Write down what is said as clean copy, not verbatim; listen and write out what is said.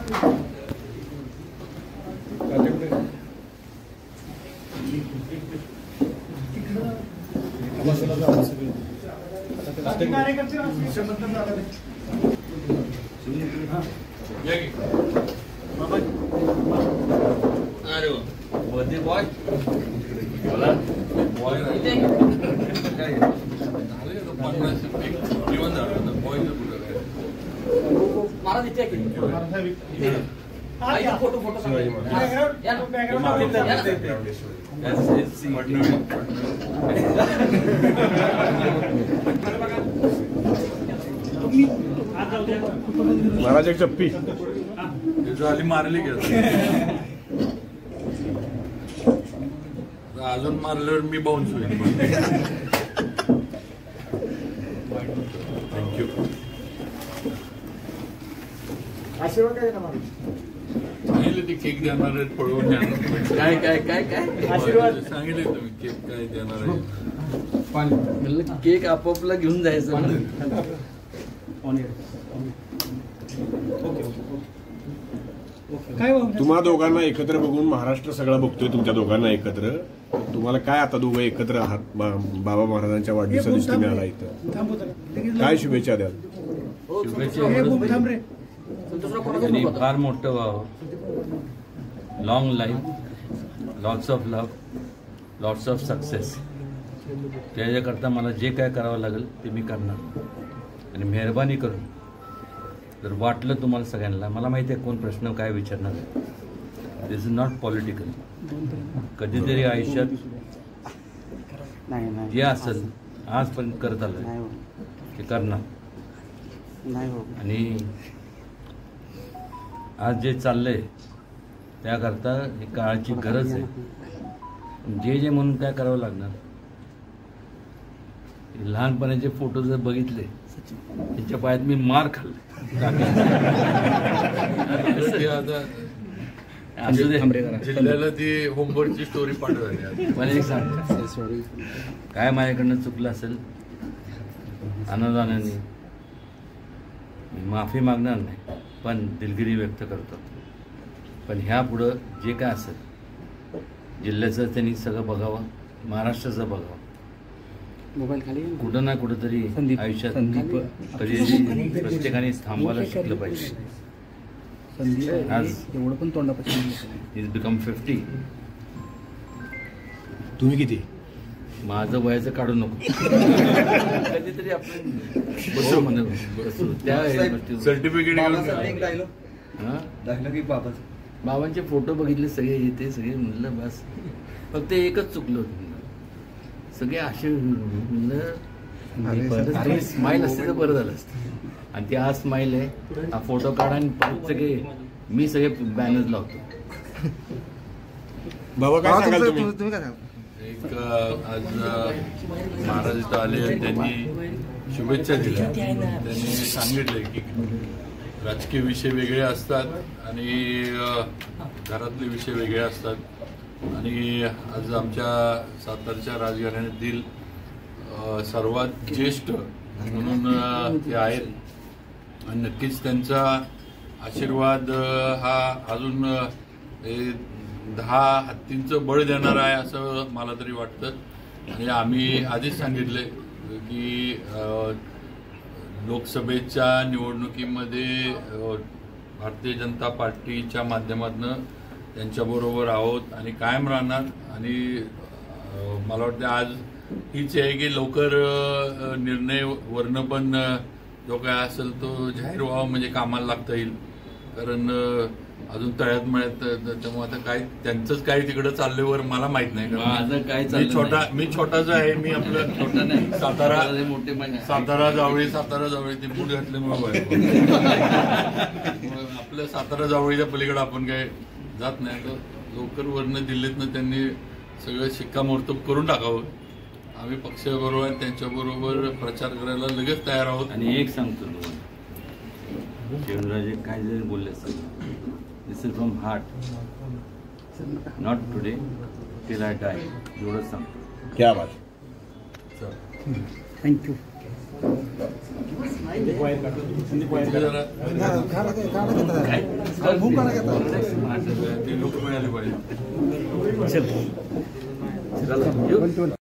अरे birthday boy बोला boy जीवन झालं बॉय महाराज इथे फोटो फोटो महाराज एक चप्पी झाली मारली गेलं अजून मारल्यावर मी बाउन्स होईल. थँक्यू. आशीर्वाद काय ना सांगितलं ते केक देणार आहेत पळवून काय काय काय काय आशीर्वाद सांगितले तुम्ही केक काय देणार आहे. केक आपापला घेऊन जायचं. तुम्हा दोघांना एकत्र बघून महाराष्ट्र सगळा बघतोय तुमच्या दोघांना एकत्र. तुम्हाला काय आता दोघं एकत्र आहात बाबा महाराजांच्या वाढदिवसाला तुम्ही आला इथं काय शुभेच्छा द्याल. आणि फार मोठं व्हावं. Long life, lots of love, lots of success. त्याच्याकरता मला जे काय करावं लागेल ते मी करणार. आणि मेहरबानी करून जर वाटलं तुम्हाला सगळ्यांना, मला माहिती आहे कोण प्रश्न काय विचारणार आहे. दिस इज नॉट पॉलिटिकल. कधीतरी आयुष्यात जे असेल आजपर्यंत करत आलं ते करणार. आणि आज जे चाललंय त्याकरता एक काळाची गरज आहे. जे म्हणून काय करावं लागणार. लहानपणाचे फोटो जर बघितले त्याच्या पायात मी मार खाल्ले. जिल्ह्याला ती होमवर्कची स्टोरी पाठवली. मला एक सांग काय माझ्याकडनं चुकलं असेल आनंदाने माफी मागणार नाही, पण दिलगिरी व्यक्त करतो. पण ह्या पुढं जे काय असेल जिल्ह्याचं त्यांनी सगळं बघावं, महाराष्ट्राचं बघावं. कुठं ना कुठंतरी आयुष्यात कधी प्रत्येकाने थांबवायला शिकलं पाहिजे. आज एवढं पण तोंडापासून इज बिकम 50. तुम्ही किती. माझं वयाचं काढू नको. कधीतरी आपण बसू म्हणत बसू त्या सर्टिफिकेट बाबांचे फोटो बघितले सगळे येते सगळे म्हणलं बस फक्त एकच चुकलं होतं. सगळे असे म्हणलं स्माईल असते तर बरं झालं असतं. आणि ती आज स्माईल आहे. हा फोटो काढा आणि परत सगळे मी सगळे बॅनर्स लावतो. बाबा काय सांगाल तुम्ही. एक आज महाराज इथं आले, त्यांनी शुभेच्छा दिल्या. त्यांनी सांगितले की राजकीय विषय वेगळे असतात आणि घरातले विषय वेगळे असतात. आणि आज आमच्या सातारच्या राजघराण्यातील सर्वात ज्येष्ठ म्हणून ते आहेत. आणि नक्कीच त्यांचा आशीर्वाद हा अजून 10 हत्तींचं बळ देणार आहे असं मला तरी वाटतं. आणि आम्ही आधीच सांगितले की लोकसभेच्या निवडणुकीमध्ये भारतीय जनता पार्टीच्या माध्यमातून त्यांच्याबरोबर आहोत आणि कायम राहणार. आणि मला वाटतं आज हीच आहे की लवकर निर्णय वर्ण पण जो काय असेल तो जाहीर व्हावा, म्हणजे कामाला लागता येईल. कारण अजून तळ्यात मळ्यात त्यामुळे आता काय त्यांचंच काय तिकडं चालल्यावर मला माहित नाही. मी छोटाच आहे. मी आपलं छोटा नाही सातारा जावळी ते बूट घातल्यामुळे आपल्या सातारा जावळीच्या पलीकडे आपण काय जात नाही. लवकर वर्ण दिल्लीतनं त्यांनी सगळं शिक्कामोर्तब करून टाकावं. आम्ही पक्षाबरोबर त्यांच्याबरोबर प्रचार करायला लगेच तयार आहोत. आणि एक सांगतो तुम्हाला शिवराजे काय जरी बोलले असतात this is from heart, not today till I die. एवढंच सांगतो. क्या बात. थँक्यू. जरा ती लोक मिळाली पाहिजे. चल. चला, येऊ.